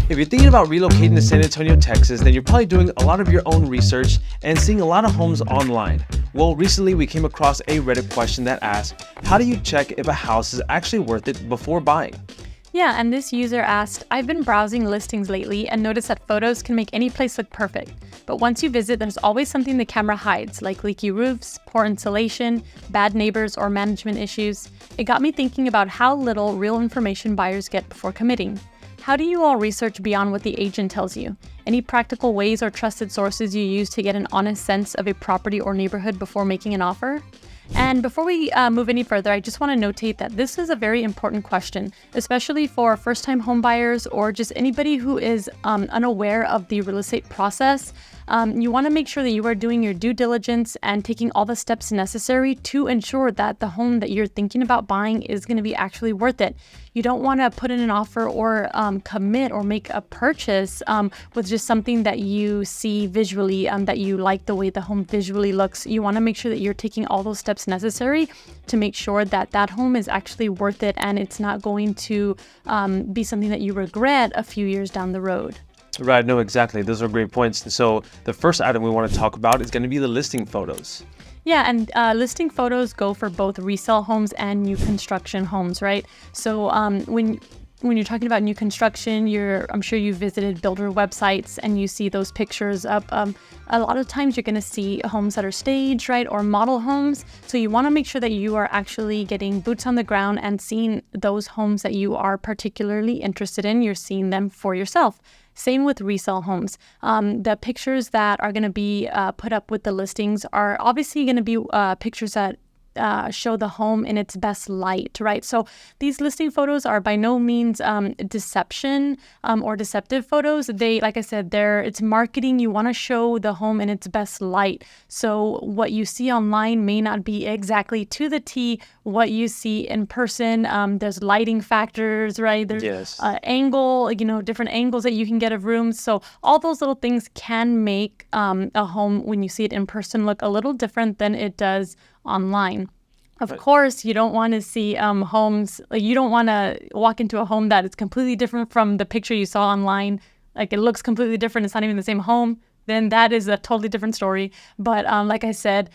If you're thinking about relocating to San Antonio, Texas, then you're probably doing a lot of your own research and seeing a lot of homes online. Well, recently we came across a Reddit question that asked, how do you check if a house is actually worth it before buying? Yeah, and this user asked, I've been browsing listings lately and noticed that photos can make any place look perfect. But once you visit, there's always something the camera hides, like leaky roofs, poor insulation, bad neighbors, or management issues. It got me thinking about how little real information buyers get before committing. How do you all research beyond what the agent tells you? Any practical ways or trusted sources you use to get an honest sense of a property or neighborhood before making an offer? And before we move any further, I just want to notate that this is a very important question, especially for first-time home buyers or just anybody who is unaware of the real estate process. You want to make sure that you are doing your due diligence and taking all the steps necessary to ensure that the home that you're thinking about buying is going to be actually worth it. You don't want to put in an offer or commit or make a purchase with just something that you see visually, that you like the way the home visually looks. You want to make sure that you're taking all those steps necessary to make sure that that home is actually worth it and it's not going to be something that you regret a few years down the road. Right, no, exactly. Those are great points. So the first item we want to talk about is going to be the listing photos. Yeah, and listing photos go for both resale homes and new construction homes, right? So when you're talking about new construction, I'm sure you visited builder websites and you see those pictures up. A lot of times you're going to see homes that are staged, right, or model homes. So you want to make sure that you are actually getting boots on the ground and seeing those homes that you are particularly interested in. You're seeing them for yourself. Same with resale homes. The pictures that are going to be put up with the listings are obviously going to be pictures that show the home in its best light, right? So these listing photos are by no means deception or deceptive photos. They, like I said, it's marketing. You want to show the home in its best light. So what you see online may not be exactly to the T what you see in person. There's lighting factors, right? There's angle, different angles that you can get of rooms. So all those little things can make a home, when you see it in person, look a little different than it does online. Of course, you don't want to see homes, you don't want to walk into a home that is completely different from the picture you saw online. Like it looks completely different. It's not even the same home. Then that is a totally different story. But like I said,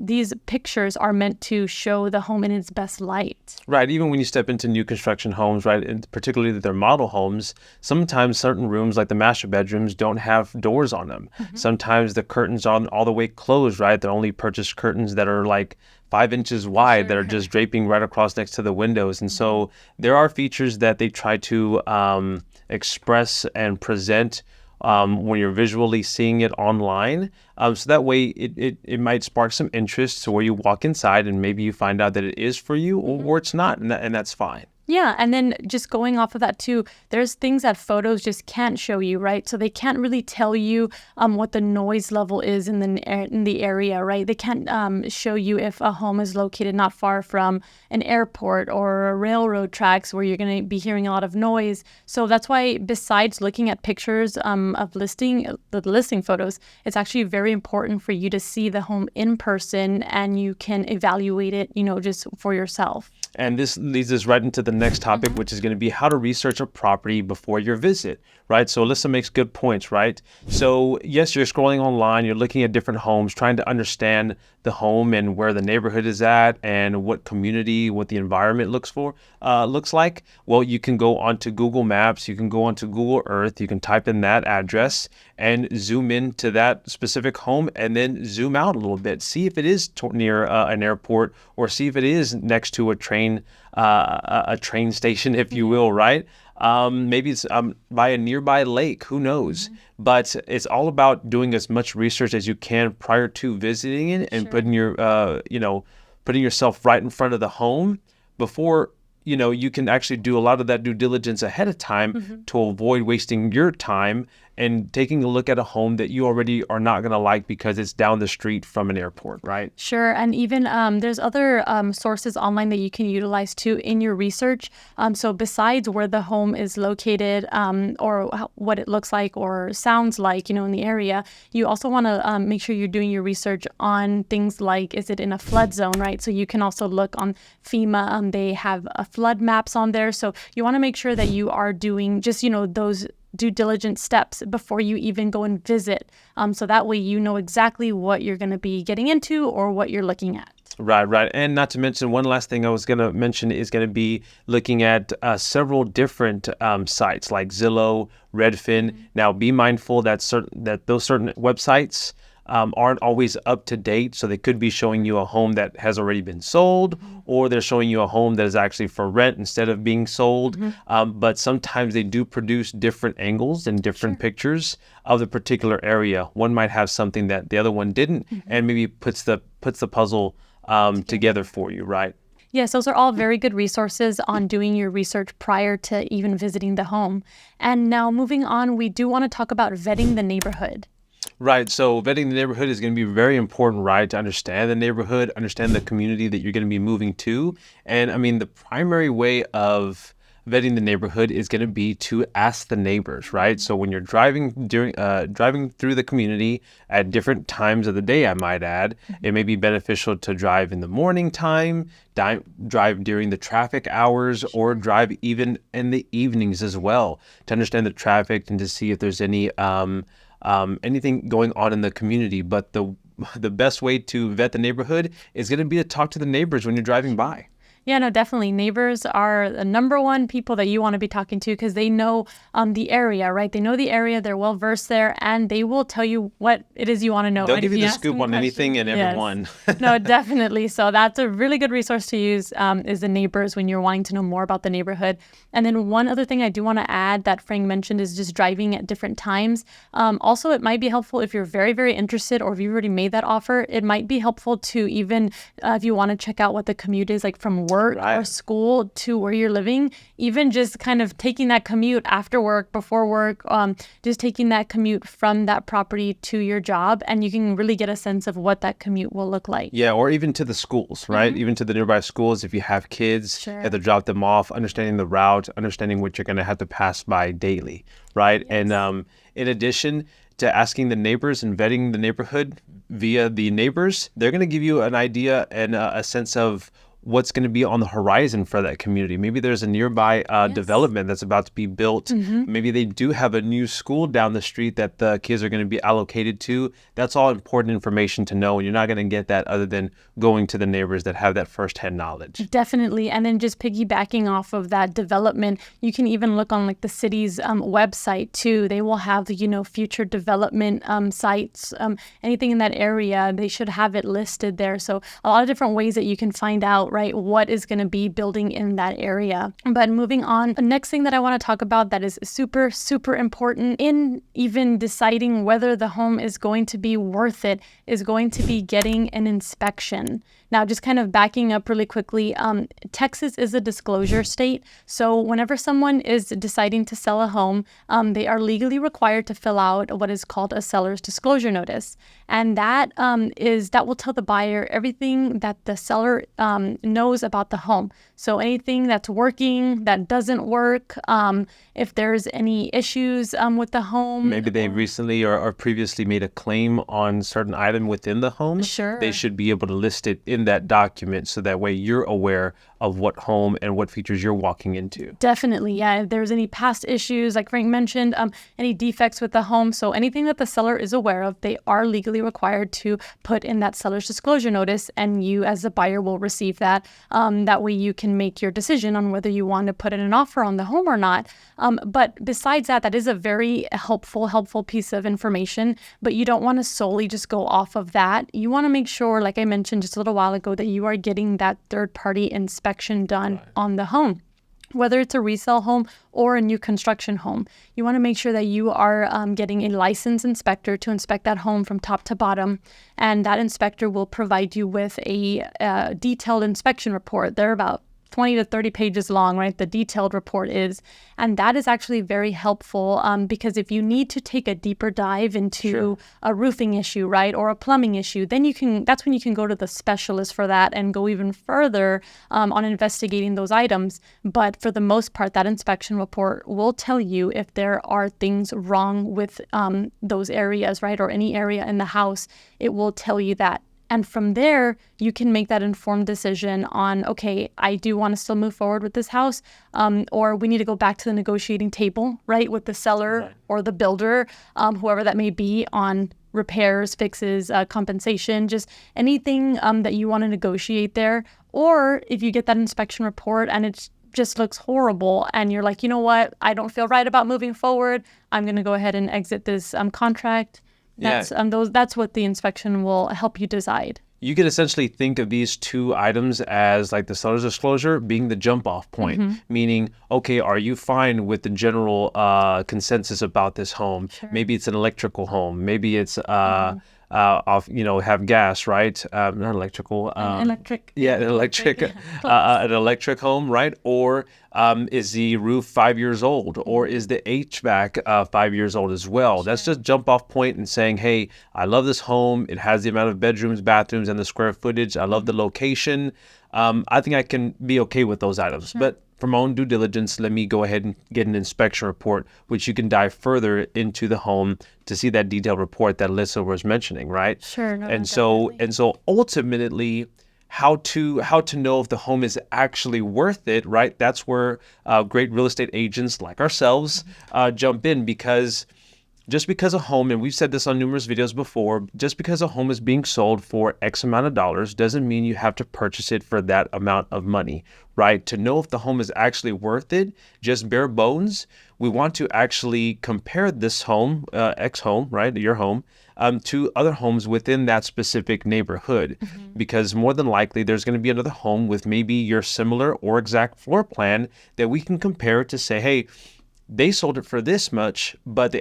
these pictures are meant to show the home in its best light. Right. Even when you step into new construction homes, right, and particularly that they're model homes, sometimes certain rooms like the master bedrooms don't have doors on them. Mm-hmm. Sometimes the curtains are all the way closed, right? They're only purchased curtains that are like 5 inches wide that are just draping right across next to the windows. And so there are features that they try to express and present when you're visually seeing it online. So that way it might spark some interest to where you walk inside and maybe you find out that it is for you or it's not, and that's fine. Yeah, and then just going off of that too, there's things that photos just can't show you, right? So they can't really tell you what the noise level is in the area, right? They can't show you if a home is located not far from an airport or railroad tracks where you're going to be hearing a lot of noise. So that's why, besides looking at pictures of the listing photos, it's actually very important for you to see the home in person and you can evaluate it, just for yourself. And this leads us right into the next topic, which is going to be how to research a property before your visit, right? So Alyssa makes good points, right? So yes, you're scrolling online, you're looking at different homes, trying to understand the home and where the neighborhood is at and what community, what the environment looks like. Well, you can go onto Google Maps, you can go onto Google Earth, you can type in that address and zoom in to that specific home and then zoom out a little bit. See if it is near an airport or see if it is next to a train station, if you will, right? Maybe it's by a nearby lake, who knows? Mm-hmm. But it's all about doing as much research as you can prior to visiting it and putting yourself right in front of the home before you can actually do a lot of that due diligence ahead of time to avoid wasting your time and taking a look at a home that you already are not going to like because it's down the street from an airport, right? Sure. And even there's other sources online that you can utilize too in your research. So besides where the home is located or what it looks like or sounds like, in the area, you also want to make sure you're doing your research on things like, is it in a flood zone, right? So you can also look on FEMA. They have flood maps on there. So you want to make sure that you are doing just, those due diligence steps before you even go and visit. So that way you know exactly what you're going to be getting into or what you're looking at. Right, right. And not to mention, one last thing I was going to mention is going to be looking at several different sites like Zillow, Redfin. Now, be mindful that those certain websites aren't always up to date. So they could be showing you a home that has already been sold, or they're showing you a home that is actually for rent instead of being sold. But sometimes they do produce different angles and different pictures of the particular area. One might have something that the other one didn't, and maybe puts the puzzle together for you, right? Yes, those are all very good resources on doing your research prior to even visiting the home. And now moving on, we do want to talk about vetting the neighborhood. Right. So vetting the neighborhood is going to be very important, right? To understand the neighborhood, understand the community that you're going to be moving to. And I mean, the primary way of vetting the neighborhood is going to be to ask the neighbors, right? So when you're driving through the community at different times of the day, I might add, it may be beneficial to drive in the morning time, drive during the traffic hours, or drive even in the evenings as well, to understand the traffic and to see if there's any anything going on in the community. But the best way to vet the neighborhood is going to be to talk to the neighbors when you're driving by. Yeah, no, definitely. Neighbors are the number one people that you want to be talking to because they know the area, right? They know the area, they're well versed there, and they will tell you what it is you want to know. They'll right? give If you the ask scoop them on anything and questions. everyone. No, definitely. So that's a really good resource to use is the neighbors when you're wanting to know more about the neighborhood. And then one other thing I do want to add that Frank mentioned is just driving at different times. Also, it might be helpful if you're very, very interested or if you've already made that offer, it might be helpful to even if you want to check out what the commute is like from work or school to where you're living, even just kind of taking that commute after work, before work, just taking that commute from that property to your job, and you can really get a sense of what that commute will look like. Yeah, or even to the schools, right? Even to the nearby schools, if you have kids, you have to drop them off, understanding the route, understanding what you're going to have to pass by daily, right? And in addition to asking the neighbors and vetting the neighborhood via the neighbors, they're going to give you an idea and a sense of what's going to be on the horizon for that community. Maybe there's a nearby development that's about to be built. Maybe they do have a new school down the street that the kids are going to be allocated to. That's all important information to know, and you're not going to get that other than going to the neighbors that have that firsthand knowledge. Definitely. And then just piggybacking off of that development, you can even look on like the city's website too. They will have, future development sites, anything in that area, they should have it listed there. So a lot of different ways that you can find out, right, what is going to be building in that area. But moving on, the next thing that I want to talk about that is super, super important in even deciding whether the home is going to be worth it is going to be getting an inspection. Now, just kind of backing up really quickly, Texas is a disclosure state. So whenever someone is deciding to sell a home, they are legally required to fill out what is called a seller's disclosure notice. And that will tell the buyer everything that the seller knows about the home. So anything that's working, that doesn't work, if there's any issues with the home. Maybe they recently or previously made a claim on certain item within the home. Sure. They should be able to list it in that document so that way you're aware of what home and what features you're walking into. Definitely, yeah. If there's any past issues, like Frank mentioned, any defects with the home, so anything that the seller is aware of, they are legally required to put in that seller's disclosure notice, and you as a buyer will receive that. That way you can make your decision on whether you want to put in an offer on the home or not. But besides that, that is a very helpful piece of information, but you don't want to solely just go off of that. You want to make sure, like I mentioned just a little while ago, that you are getting that third-party inspection done on the home. Whether it's a resale home or a new construction home, you want to make sure that you are getting a licensed inspector to inspect that home from top to bottom. And that inspector will provide you with a detailed inspection report. They're about 20 to 30 pages long, right? The detailed report is. And that is actually very helpful because if you need to take a deeper dive into a roofing issue, right, or a plumbing issue, then that's when you can go to the specialist for that and go even further on investigating those items. But for the most part, that inspection report will tell you if there are things wrong with those areas, right, or any area in the house. It will tell you that. And from there, you can make that informed decision on, okay, I do want to still move forward with this house, or we need to go back to the negotiating table, right, with the seller or the builder, whoever that may be, on repairs, fixes, compensation, just anything that you want to negotiate there. Or if you get that inspection report and it just looks horrible and you're like, you know what, I don't feel right about moving forward, I'm going to go ahead and exit this contract. That's what the inspection will help you decide. You could essentially think of these two items as like the seller's disclosure being the jump off point, meaning, okay, are you fine with the general consensus about this home? Sure. Maybe it's an electrical home. Maybe it's have gas, right? Not electrical. Electric. Yeah, an electric home, right? Or is the roof 5 years old, or is the HVAC 5 years old as well? Sure. That's just jump off point and saying, hey, I love this home. It has the amount of bedrooms, bathrooms, and the square footage. I love the location. I think I can be okay with those items. Sure. But for my own due diligence, let me go ahead and get an inspection report, which you can dive further into the home to see that detailed report that Alyssa was mentioning, right? Sure. And so ultimately, how to know if the home is actually worth it, right? That's where great real estate agents like ourselves jump in, because just because a home, and we've said this on numerous videos before, just because a home is being sold for X amount of dollars doesn't mean you have to purchase it for that amount of money, right? To know if the home is actually worth it, just bare bones, we want to actually compare this home, X home, right, your home, to other homes within that specific neighborhood, because more than likely there's going to be another home with maybe your similar or exact floor plan that we can compare to say, hey, they sold it for this much, but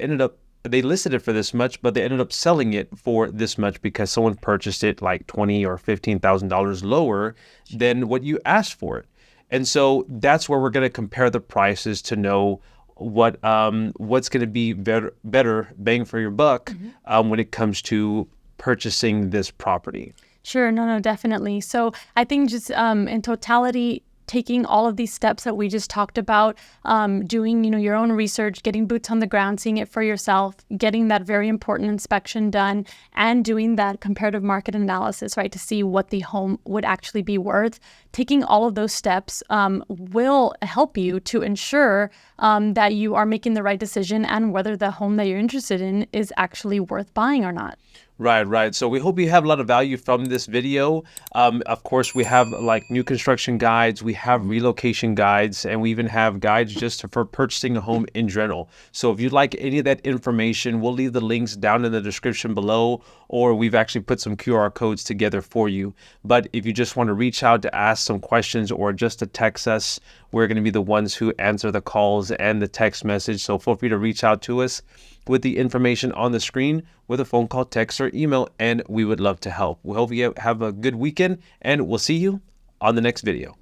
they listed it for this much, but they ended up selling it for this much because someone purchased it like $20,000 or $15,000 lower than what you asked for it. And so that's where we're going to compare the prices to know what's going to be better bang for your buck when it comes to purchasing this property. Sure. No, definitely. So I think just in totality, taking all of these steps that we just talked about, doing, your own research, getting boots on the ground, seeing it for yourself, getting that very important inspection done, and doing that comparative market analysis, right, to see what the home would actually be worth. Taking all of those steps will help you to ensure that you are making the right decision and whether the home that you're interested in is actually worth buying or not. Right. So we hope you have a lot of value from this video. Of course, we have like new construction guides, we have relocation guides, and we even have guides just for purchasing a home in general. So if you'd like any of that information, we'll leave the links down in the description below, or we've actually put some QR codes together for you. But if you just want to reach out to ask some questions or just to text us, we're going to be the ones who answer the calls and the text message. So feel free to reach out to us with the information on the screen with a phone call, text, or email, and we would love to help. We hope you have a good weekend, and we'll see you on the next video.